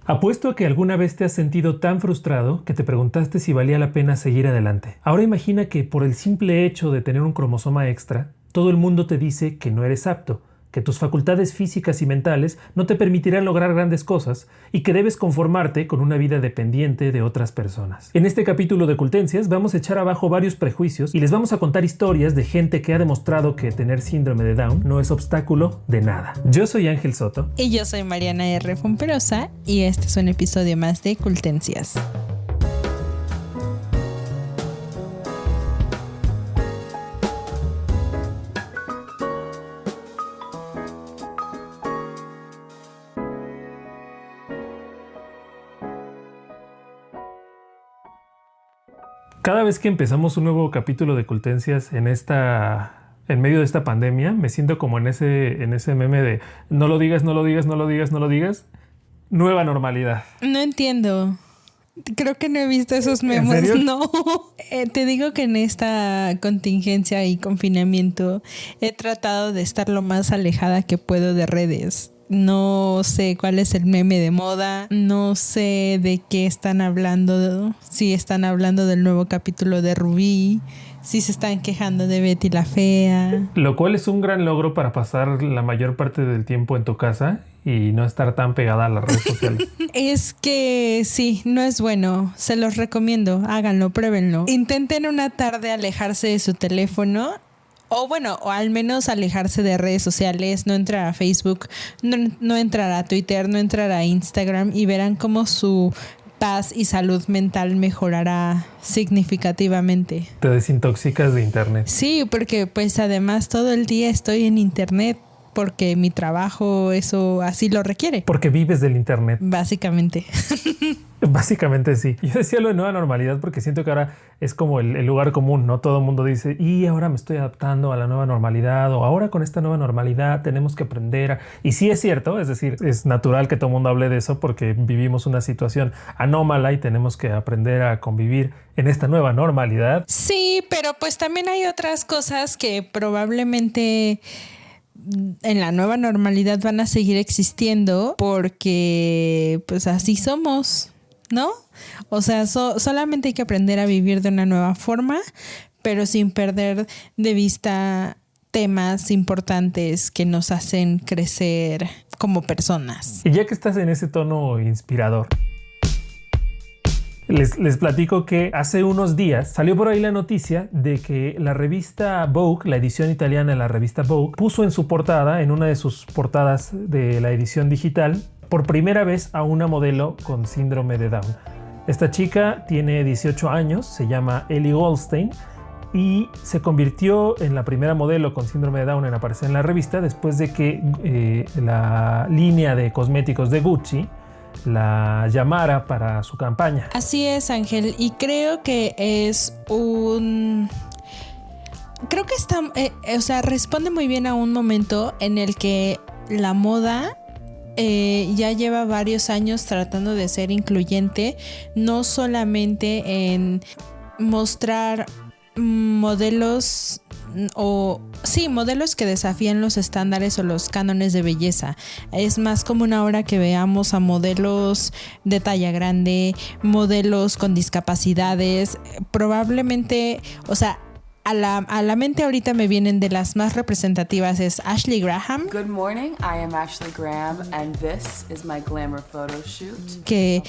Apuesto a que alguna vez te has sentido tan frustrado que te preguntaste si valía la pena seguir adelante. Ahora imagina que por el simple hecho de tener un cromosoma extra, todo el mundo te dice que no eres apto, que tus facultades físicas y mentales no te permitirán lograr grandes cosas y que debes conformarte con una vida dependiente de otras personas. En este capítulo de Cultencias vamos a echar abajo varios prejuicios y les vamos a contar historias de gente que ha demostrado que tener síndrome de Down no es obstáculo de nada. Yo soy Ángel Soto. Y yo soy Mariana R. Fumperosa y este es un episodio más de Cultencias. Cada vez que empezamos un nuevo capítulo de Cultencias en medio de esta pandemia, me siento como en ese meme de no lo digas, no lo digas, no lo digas, no lo digas. Nueva normalidad. No entiendo. Creo que no he visto esos memes. ¿En serio? No. Te digo que en esta contingencia y confinamiento he tratado de estar lo más alejada que puedo de redes. No sé cuál es el meme de moda, no sé de qué están hablando, si están hablando del nuevo capítulo de Rubí, si se están quejando de Betty la Fea. Lo cual es un gran logro para pasar la mayor parte del tiempo en tu casa y no estar tan pegada a las redes sociales. Es que sí, no es bueno, se los recomiendo, háganlo, pruébenlo. Intenten una tarde alejarse de su teléfono. O al menos alejarse de redes sociales, no entrar a Facebook, no entrar a Twitter, no entrar a Instagram y verán cómo su paz y salud mental mejorará significativamente. Te desintoxicas de internet. Sí, porque pues además todo el día estoy en internet porque mi trabajo eso así lo requiere. Porque vives del internet. Básicamente. Básicamente sí. Yo decía lo de nueva normalidad porque siento que ahora es como el lugar común, ¿no? Todo el mundo dice, y ahora me estoy adaptando a la nueva normalidad, o ahora con esta nueva normalidad tenemos que aprender. Y sí es cierto, es decir, es natural que todo el mundo hable de eso porque vivimos una situación anómala y tenemos que aprender a convivir en esta nueva normalidad. Sí, pero pues también hay otras cosas que probablemente en la nueva normalidad van a seguir existiendo porque pues así somos, ¿no? O sea, solamente hay que aprender a vivir de una nueva forma, pero sin perder de vista temas importantes que nos hacen crecer como personas. Y ya que estás en ese tono inspirador, les platico que hace unos días salió por ahí la noticia de que la revista Vogue, la edición italiana de la revista Vogue, puso en su portada, en una de sus portadas de la edición digital, por primera vez a una modelo con síndrome de Down. Esta chica tiene 18 años, se llama Ellie Goldstein y se convirtió en la primera modelo con síndrome de Down en aparecer en la revista después de que la línea de cosméticos de Gucci la llamara para su campaña. Así es, Ángel, y creo que está, responde muy bien a un momento en el que la moda ya lleva varios años tratando de ser incluyente, no solamente en mostrar modelos que desafían los estándares o los cánones de belleza. Es más común ahora que veamos a modelos de talla grande, modelos con discapacidades, probablemente, o sea, a la mente ahorita me vienen de las más representativas es Ashley Graham. Good morning, I am Ashley Graham and this is my glamour photo shoot. Que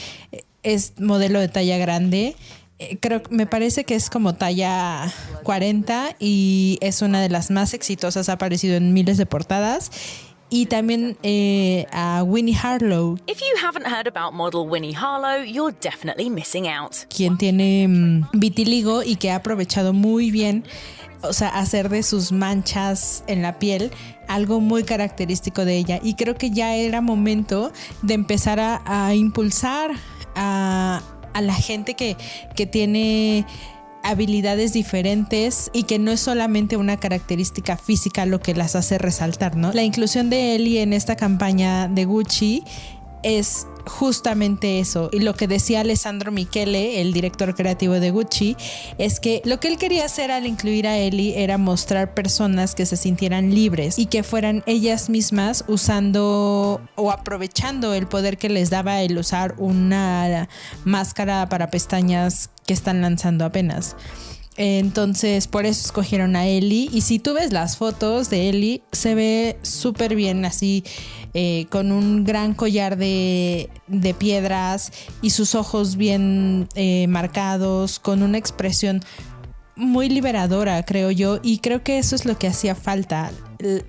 es modelo de talla grande. Me parece que es como talla 40 y es una de las más exitosas, ha aparecido en miles de portadas. Y también a Winnie Harlow. If you haven't heard about model Winnie Harlow, you're definitely missing out. Quien tiene vitiligo y que ha aprovechado muy bien, o sea, hacer de sus manchas en la piel algo muy característico de ella. Y creo que ya era momento de empezar a impulsar a la gente que tiene habilidades diferentes y que no es solamente una característica física lo que las hace resaltar, ¿no? La inclusión de Ellie en esta campaña de Gucci es justamente eso. Y lo que decía Alessandro Michele, el director creativo de Gucci, es que lo que él quería hacer al incluir a Ellie era mostrar personas que se sintieran libres y que fueran ellas mismas usando o aprovechando el poder que les daba el usar una máscara para pestañas que están lanzando apenas. Entonces por eso escogieron a Ellie, y si tú ves las fotos de Ellie se ve súper bien así, con un gran collar de piedras y sus ojos bien marcados, con una expresión muy liberadora, creo yo, y creo que eso es lo que hacía falta,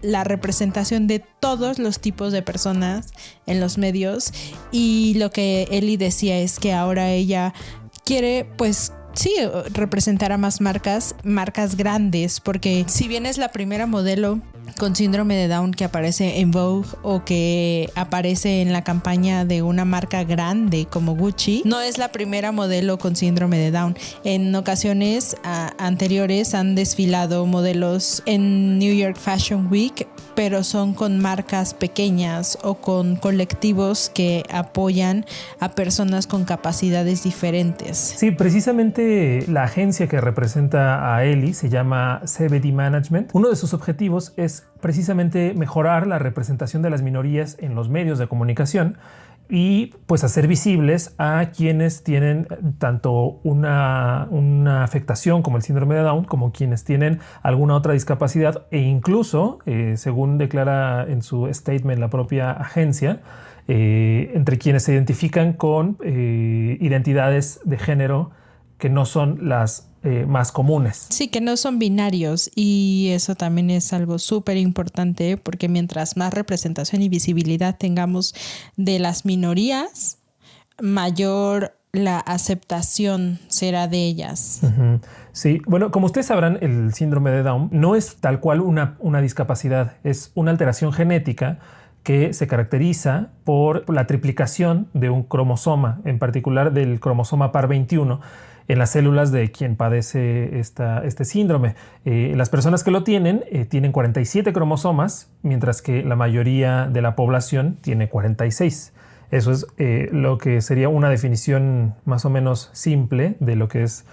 la representación de todos los tipos de personas en los medios. Y lo que Ellie decía es que ahora ella quiere, pues sí, representar a más marcas grandes, porque si bien es la primera modelo con síndrome de Down que aparece en Vogue o que aparece en la campaña de una marca grande como Gucci, no es la primera modelo con síndrome de Down. En ocasiones anteriores han desfilado modelos en New York Fashion Week, pero son con marcas pequeñas o con colectivos que apoyan a personas con capacidades diferentes. Sí, precisamente la agencia que representa a Ellie se llama CBD Management. Uno de sus objetivos es precisamente mejorar la representación de las minorías en los medios de comunicación y pues hacer visibles a quienes tienen tanto una afectación como el síndrome de Down, como quienes tienen alguna otra discapacidad, e incluso, según declara en su statement la propia agencia, entre quienes se identifican con identidades de género que no son las más comunes. Sí, que no son binarios, y eso también es algo súper importante, porque mientras más representación y visibilidad tengamos de las minorías, mayor la aceptación será de ellas. Uh-huh. Sí, bueno, como ustedes sabrán, el síndrome de Down no es tal cual una discapacidad, es una alteración genética que se caracteriza por la triplicación de un cromosoma, en particular del cromosoma par 21, en las células de quien padece este síndrome. Las personas que lo tienen 47 cromosomas, mientras que la mayoría de la población tiene 46. Eso es lo que sería una definición más o menos simple de lo que es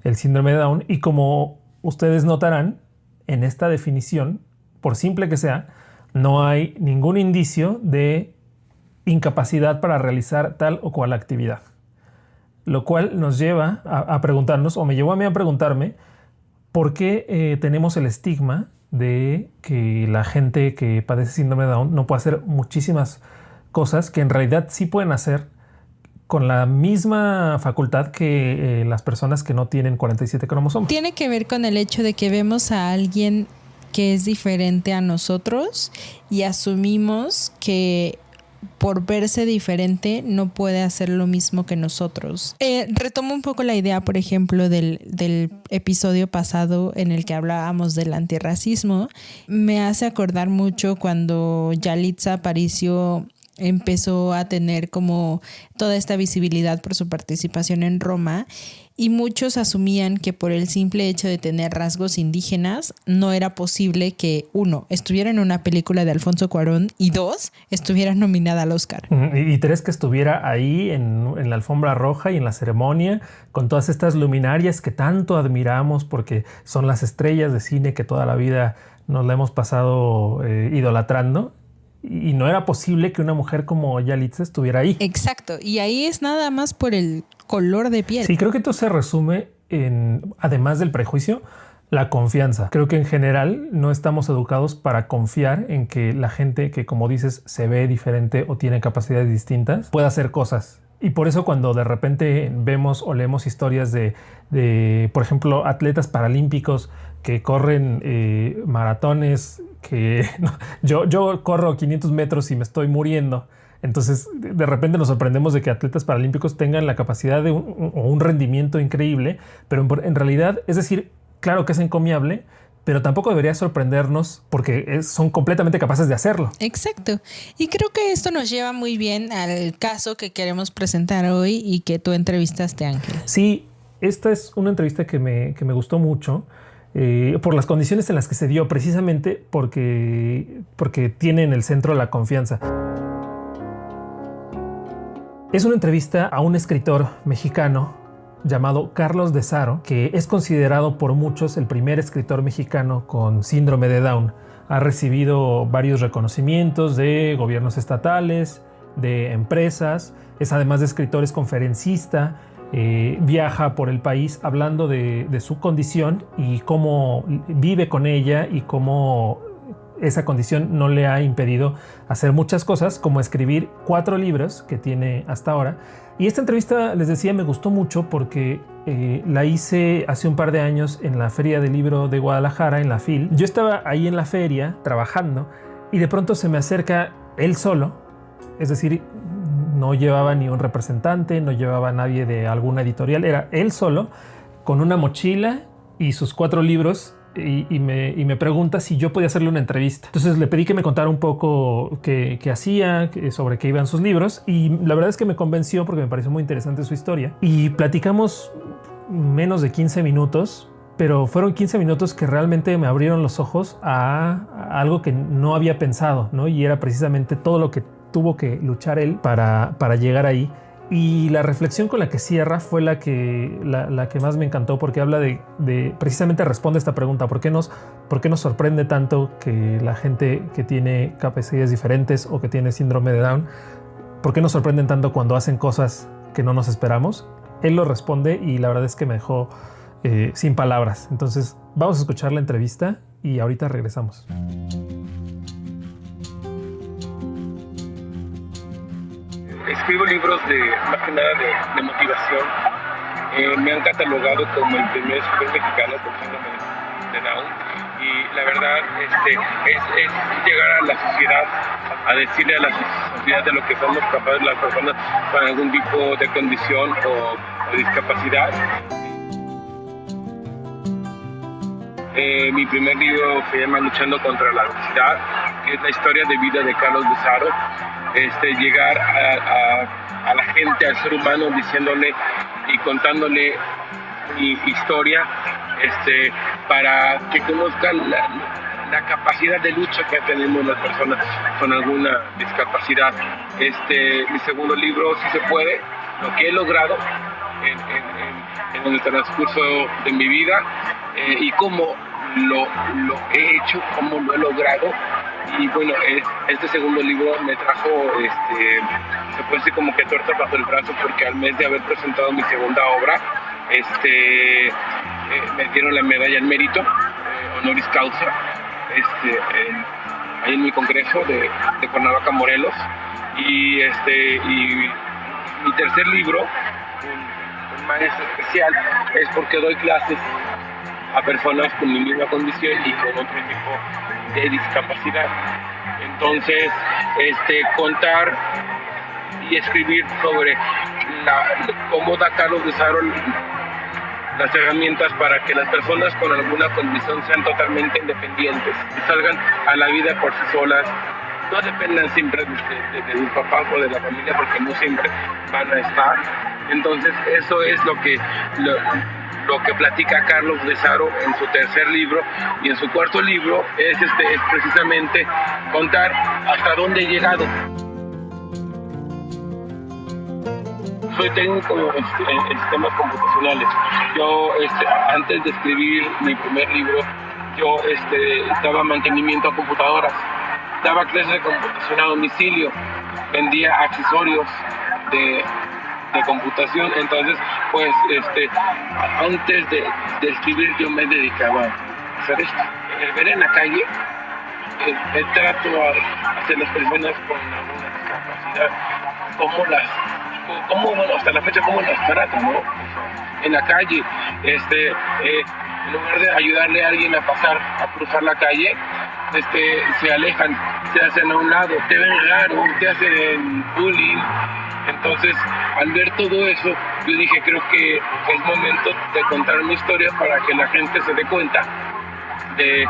el síndrome de Down. Y como ustedes notarán, en esta definición, por simple que sea, no hay ningún indicio de incapacidad para realizar tal o cual actividad. Lo cual nos lleva a preguntarnos, o me llevó a mí a preguntarme, ¿por qué tenemos el estigma de que la gente que padece síndrome de Down no puede hacer muchísimas cosas que en realidad sí pueden hacer con la misma facultad que las personas que no tienen 47 cromosomas? Tiene que ver con el hecho de que vemos a alguien que es diferente a nosotros y asumimos que por verse diferente no puede hacer lo mismo que nosotros. Retomo un poco la idea, por ejemplo, del episodio pasado en el que hablábamos del antirracismo. Me hace acordar mucho cuando Yalitza Aparicio empezó a tener como toda esta visibilidad por su participación en Roma, y muchos asumían que por el simple hecho de tener rasgos indígenas no era posible que, 1, estuviera en una película de Alfonso Cuarón, y 2, estuviera nominada al Oscar. Y 3, que estuviera ahí en la alfombra roja y en la ceremonia con todas estas luminarias que tanto admiramos porque son las estrellas de cine que toda la vida nos la hemos pasado idolatrando. Y no era posible que una mujer como Yalitza estuviera ahí. Exacto. Y ahí es nada más por el color de piel. Sí, creo que esto se resume en, además del prejuicio, la confianza. Creo que en general no estamos educados para confiar en que la gente que, como dices, se ve diferente o tiene capacidades distintas, pueda hacer cosas. Y por eso cuando de repente vemos o leemos historias de por ejemplo, atletas paralímpicos que corren maratones, que yo corro 500 metros y me estoy muriendo. Entonces, de repente nos sorprendemos de que atletas paralímpicos tengan la capacidad de un rendimiento increíble, pero en realidad, es decir, claro que es encomiable, pero tampoco debería sorprendernos porque son completamente capaces de hacerlo. Exacto. Y creo que esto nos lleva muy bien al caso que queremos presentar hoy y que tú entrevistaste, Ángel. Sí, esta es una entrevista que me gustó mucho. Por las condiciones en las que se dio, precisamente porque tiene en el centro la confianza. Es una entrevista a un escritor mexicano llamado Carlos de Saro, que es considerado por muchos el primer escritor mexicano con síndrome de Down. Ha recibido varios reconocimientos de gobiernos estatales, de empresas, es además de escritor, es conferencista, viaja por el país hablando de su condición y cómo vive con ella y cómo esa condición no le ha impedido hacer muchas cosas, como escribir 4 libros que tiene hasta ahora. Y esta entrevista, les decía, me gustó mucho porque la hice hace un par de años en la Feria del Libro de Guadalajara, en la FIL. Yo estaba ahí en la feria trabajando y de pronto se me acerca él solo, es decir, no llevaba ni un representante, no llevaba a nadie de alguna editorial, era él solo con una mochila y sus 4 libros. Y me pregunta si yo podía hacerle una entrevista. Entonces le pedí que me contara un poco qué hacía, sobre qué iban sus libros, y la verdad es que me convenció porque me pareció muy interesante su historia. Y platicamos menos de 15 minutos, pero fueron 15 minutos que realmente me abrieron los ojos a algo que no había pensado, ¿no? Y era precisamente todo lo que tuvo que luchar él para llegar ahí. Y la reflexión con la que cierra fue la que más me encantó, porque habla de precisamente responde esta pregunta: ¿por qué nos sorprende tanto que la gente que tiene capacidades diferentes o que tiene síndrome de Down, por qué nos sorprenden tanto cuando hacen cosas que no nos esperamos? Él lo responde y la verdad es que me dejó sin palabras. Entonces vamos a escuchar la entrevista y ahorita regresamos. Escribo libros más que nada de motivación. Me han catalogado como el primer escritor mexicano con síndrome de Down, y la verdad es llegar a la sociedad a decirle a la sociedad de lo que somos capaces las personas con algún tipo de condición o discapacidad. Mi primer libro se llama Luchando contra la Obesidad, que es la historia de vida de Carlos de Saro. Llegar a la gente, al ser humano, diciéndole y contándole mi historia, para que conozcan la capacidad de lucha que tenemos las personas con alguna discapacidad. Mi segundo libro, Si se puede, lo que he logrado en el transcurso de mi vida, y cómo lo he hecho, cómo lo he logrado. Y bueno, este segundo libro me trajo, se puede decir como que torta bajo el brazo, porque al mes de haber presentado mi segunda obra, me dieron la medalla al mérito, honoris causa, ahí en mi congreso de Cuernavaca, Morelos. Y mi tercer libro, un maestro especial, es porque doy clases a personas con mi misma condición y con otro tipo de discapacidad. Entonces, contar y escribir sobre cómo da Carlos de Saro las herramientas para que las personas con alguna condición sean totalmente independientes y salgan a la vida por sí solas, no dependan siempre de sus papás o de la familia, porque no siempre van a estar. Entonces, eso es lo que platica Carlos de Saro en su tercer libro. Y en su cuarto libro es precisamente contar hasta dónde he llegado. Soy técnico en sistemas computacionales. Yo, antes de escribir mi primer libro, yo daba mantenimiento a computadoras, daba clases de computación a domicilio, vendía accesorios de computación. Entonces, pues, antes de escribir, yo me dedicaba a hacer esto. El ver en la calle, el trato hacia las personas con alguna discapacidad, bueno, hasta la fecha, cómo las tratan, ¿no? En la calle, en lugar de ayudarle a alguien a cruzar la calle, se alejan, se hacen a un lado, te ven raro, te hacen bullying. Entonces, al ver todo eso, yo dije, creo que es momento de contar mi historia para que la gente se dé cuenta de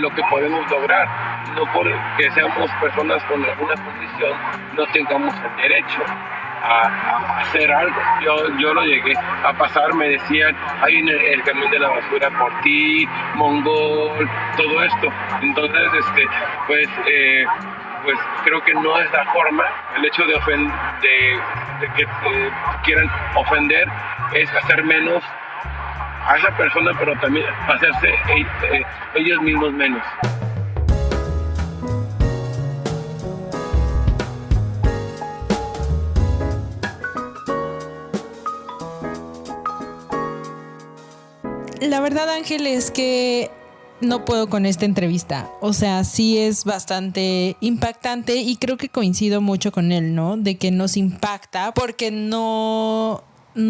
lo que podemos lograr. No porque seamos personas con alguna condición, no tengamos el derecho a hacer algo. Yo lo llegué a pasar, me decían, ahí en el camión de la basura por ti, mongol, todo esto. Entonces, pues creo que no es la forma. El hecho de que te quieran ofender es hacer menos a esa persona, pero también hacerse ellos mismos menos. La verdad, Ángel, es que no puedo con esta entrevista. O sea, sí es bastante impactante y creo que coincido mucho con él, ¿no? De que nos impacta porque no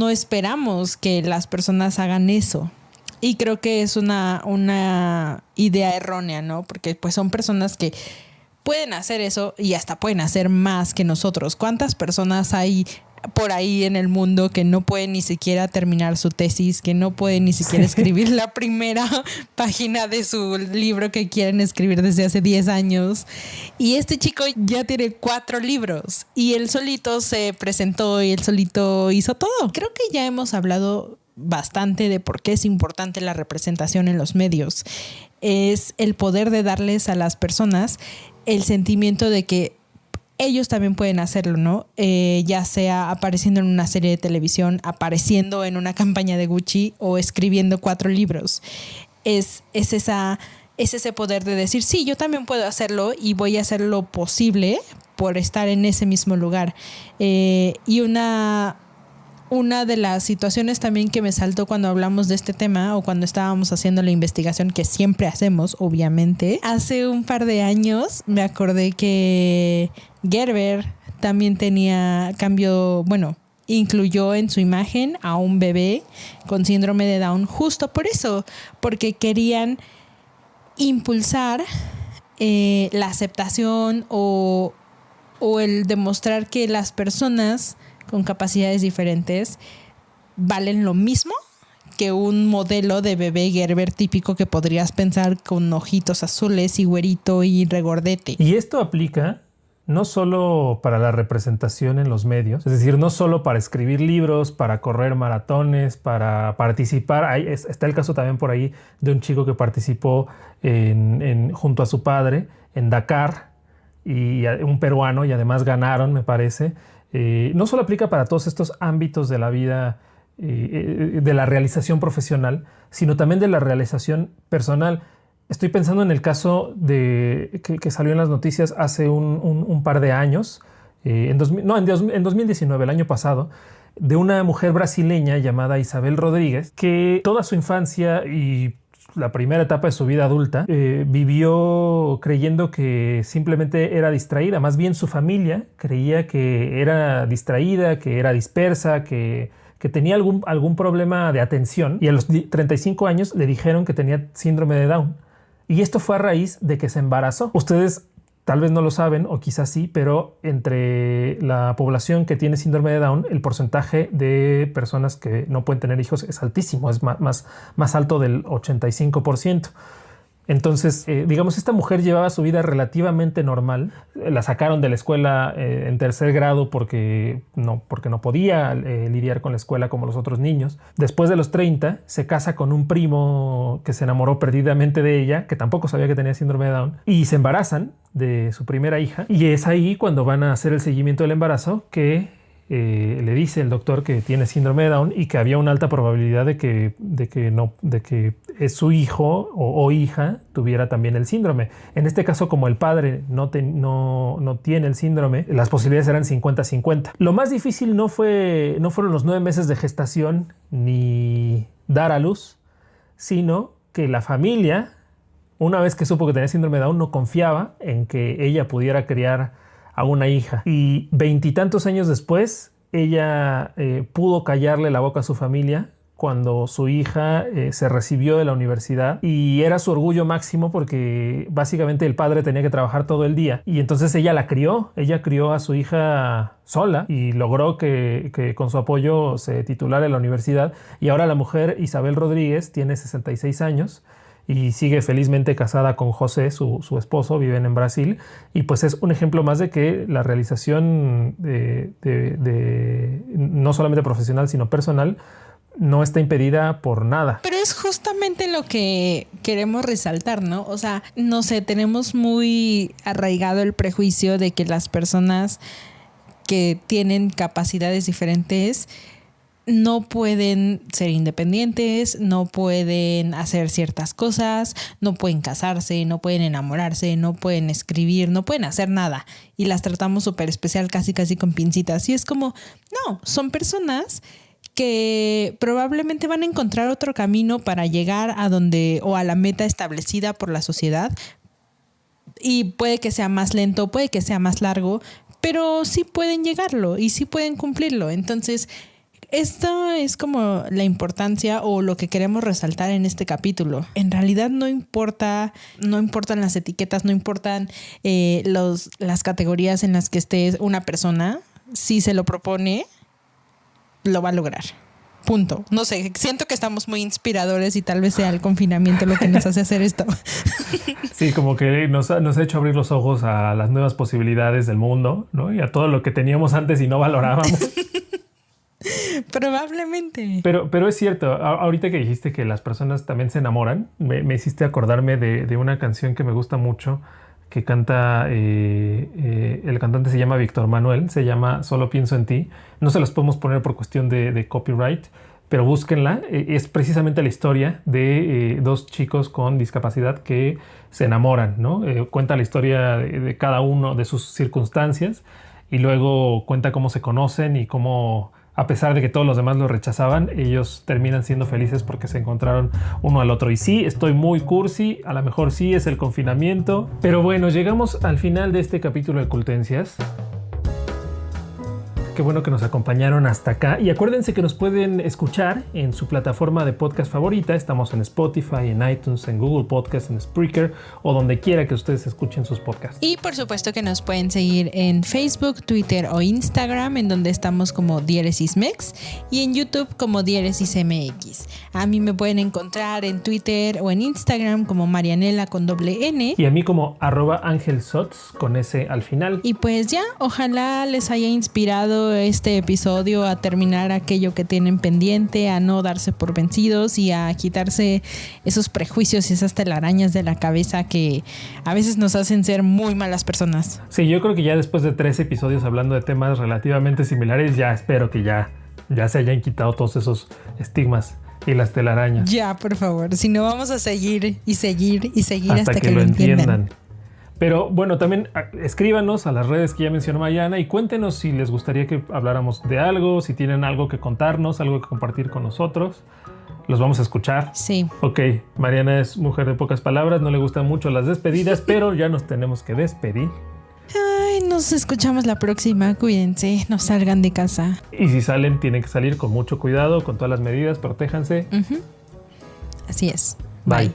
esperamos que las personas hagan eso. Y creo que es una idea errónea, ¿no? Porque pues son personas que pueden hacer eso y hasta pueden hacer más que nosotros. ¿Cuántas personas hay por ahí en el mundo que no pueden ni siquiera terminar su tesis, que no pueden ni siquiera escribir la primera página de su libro que quieren escribir desde hace 10 años? Y este chico ya tiene 4 libros y él solito se presentó y él solito hizo todo. Creo que ya hemos hablado bastante de por qué es importante la representación en los medios. Es el poder de darles a las personas el sentimiento de que ellos también pueden hacerlo, ¿no? Ya sea apareciendo en una serie de televisión, apareciendo en una campaña de Gucci o escribiendo 4 libros. Es ese poder de decir, sí, yo también puedo hacerlo y voy a hacer lo posible por estar en ese mismo lugar. Y una de las situaciones también que me saltó cuando hablamos de este tema o cuando estábamos haciendo la investigación, que siempre hacemos, obviamente, hace un par de años me acordé que Gerber también incluyó en su imagen a un bebé con síndrome de Down justo por eso, porque querían impulsar la aceptación o el demostrar que las personas con capacidades diferentes valen lo mismo que un modelo de bebé Gerber típico que podrías pensar con ojitos azules y güerito y regordete. Y esto aplica no solo para la representación en los medios, es decir, no solo para escribir libros, para correr maratones, para participar. Está el caso también por ahí de un chico que participó junto a su padre en Dakar, y un peruano, y además ganaron, me parece. No solo aplica para todos estos ámbitos de la vida, de la realización profesional, sino también de la realización personal. Estoy pensando en el caso que salió en las noticias hace un par de años, en 2019, el año pasado, de una mujer brasileña llamada Isabel Rodríguez, que toda su infancia y la primera etapa de su vida adulta vivió creyendo que simplemente era distraída. Más bien su familia creía que era distraída, que era dispersa, que tenía algún problema de atención, y a los 35 años le dijeron que tenía síndrome de Down. Y esto fue a raíz de que se embarazó. Ustedes tal vez no lo saben, o quizás sí, pero entre la población que tiene síndrome de Down, el porcentaje de personas que no pueden tener hijos es altísimo, es más alto del 85%. Entonces, digamos, esta mujer llevaba su vida relativamente normal. La sacaron de la escuela en 3er grado porque no podía lidiar con la escuela como los otros niños. Después de los 30, se casa con un primo que se enamoró perdidamente de ella, que tampoco sabía que tenía síndrome de Down, y se embarazan de su primera hija. Y es ahí cuando van a hacer el seguimiento del embarazo que le dice el doctor que tiene síndrome de Down y que había una alta probabilidad de que su hijo o hija tuviera también el síndrome. En este caso, como el padre no tiene el síndrome, las posibilidades eran 50-50. Lo más difícil no fueron los 9 meses de gestación ni dar a luz, sino que la familia, una vez que supo que tenía síndrome de Down, no confiaba en que ella pudiera criar a una hija. Y 20 y tantos años después, ella pudo callarle la boca a su familia cuando su hija se recibió de la universidad, y era su orgullo máximo porque básicamente el padre tenía que trabajar todo el día, y entonces ella crió a su hija sola y logró que con su apoyo se titulara en la universidad. Y ahora la mujer, Isabel Rodríguez, tiene 66 años y sigue felizmente casada con José, su esposo. Viven en Brasil, y pues es un ejemplo más de que la realización no solamente profesional sino personal no está impedida por nada. Pero es justamente lo que queremos resaltar, ¿no? O sea, no sé, tenemos muy arraigado el prejuicio de que las personas que tienen capacidades diferentes no pueden ser independientes, no pueden hacer ciertas cosas, no pueden casarse, no pueden enamorarse, no pueden escribir, no pueden hacer nada. Y las tratamos súper especial, casi con pincitas. Y es como, no, son personas que probablemente van a encontrar otro camino para llegar a donde o a la meta establecida por la sociedad. Y puede que sea más lento, puede que sea más largo, pero sí pueden llegarlo y sí pueden cumplirlo. Entonces, esto es como la importancia o lo que queremos resaltar en este capítulo. En realidad no importan las etiquetas, no importan las categorías en las que esté una persona. Si se lo propone, lo va a lograr. Punto. No sé, siento que estamos muy inspiradores y tal vez sea el confinamiento lo que nos hace hacer esto. Sí, como que nos ha hecho abrir los ojos a las nuevas posibilidades del mundo, ¿no? Y a todo lo que teníamos antes y no valorábamos. Probablemente. Pero es cierto, ahorita que dijiste que las personas también se enamoran, me hiciste acordarme de una canción que me gusta mucho, que canta, el cantante se llama Víctor Manuel, se llama Solo pienso en ti. No se las podemos poner por cuestión de copyright, pero búsquenla. Es precisamente la historia de dos chicos con discapacidad que se enamoran, ¿no? Cuenta la historia de cada uno de sus circunstancias y luego cuenta cómo se conocen y cómo, a pesar de que todos los demás lo rechazaban, ellos terminan siendo felices porque se encontraron uno al otro. Y sí, estoy muy cursi, a lo mejor sí es el confinamiento, pero bueno, llegamos al final de este capítulo de Cultencias. Qué bueno que nos acompañaron hasta acá. Y acuérdense que nos pueden escuchar en su plataforma de podcast favorita. Estamos en Spotify, en iTunes, en Google Podcast, en Spreaker o donde quiera que ustedes escuchen sus podcasts. Y por supuesto que nos pueden seguir en Facebook, Twitter o Instagram, en donde estamos como DiéresisMex, y en YouTube como DiéresisMX. A mí me pueden encontrar en Twitter o en Instagram como Marianela con ~N. Y a mí como @AngelSots con S al final. Y pues ya, ojalá les haya inspirado este episodio a terminar aquello que tienen pendiente, a no darse por vencidos y a quitarse esos prejuicios y esas telarañas de la cabeza que a veces nos hacen ser muy malas personas. Sí, yo creo que ya después de 3 episodios hablando de temas relativamente similares, ya espero que ya se hayan quitado todos esos estigmas y las telarañas. Ya, por favor, si no vamos a seguir y seguir y seguir hasta que lo entiendan. Pero bueno, también escríbanos a las redes que ya mencionó Mariana y cuéntenos si les gustaría que habláramos de algo, si tienen algo que contarnos, algo que compartir con nosotros. Los vamos a escuchar. Sí. Ok, Mariana es mujer de pocas palabras, no le gustan mucho las despedidas, pero ya nos tenemos que despedir. Ay, nos escuchamos la próxima, cuídense, no salgan de casa. Y si salen, tienen que salir con mucho cuidado, con todas las medidas, protéjanse. Así es. Bye.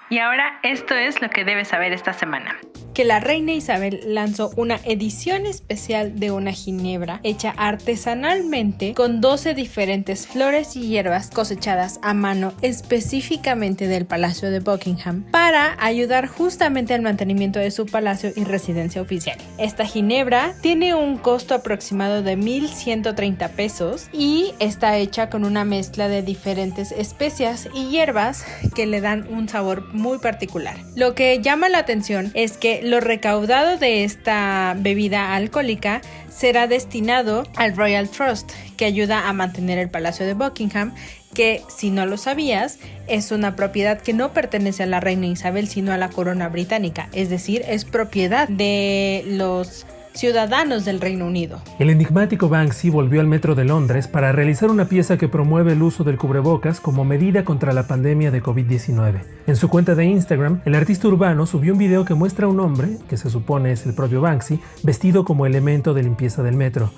Y ahora esto es lo que debes saber esta semana. Que la reina Isabel lanzó una edición especial de una ginebra hecha artesanalmente con 12 diferentes flores y hierbas cosechadas a mano específicamente del Palacio de Buckingham para ayudar justamente al mantenimiento de su palacio y residencia oficial. Esta ginebra tiene un costo aproximado de 1,130 pesos y está hecha con una mezcla de diferentes especias y hierbas que le dan un sabor muy particular. Lo que llama la atención es que lo recaudado de esta bebida alcohólica será destinado al Royal Trust, que ayuda a mantener el Palacio de Buckingham, que, si no lo sabías, es una propiedad que no pertenece a la reina Isabel, sino a la corona británica, es decir, es propiedad de los ciudadanos del Reino Unido. El enigmático Banksy volvió al metro de Londres para realizar una pieza que promueve el uso del cubrebocas como medida contra la pandemia de COVID-19. En su cuenta de Instagram, el artista urbano subió un video que muestra a un hombre, que se supone es el propio Banksy, vestido como elemento de limpieza del metro.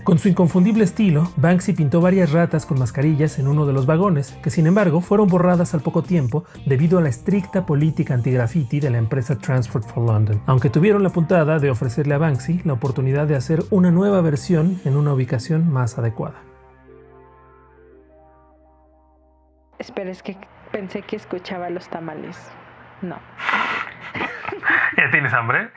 Con su inconfundible estilo, Banksy pintó varias ratas con mascarillas en uno de los vagones, que sin embargo fueron borradas al poco tiempo debido a la estricta política anti-graffiti de la empresa Transport for London, aunque tuvieron la puntada de ofrecerle a Banksy la oportunidad de hacer una nueva versión en una ubicación más adecuada. Espera, es que pensé que escuchaba los tamales. No. ¿Ya tienes hambre?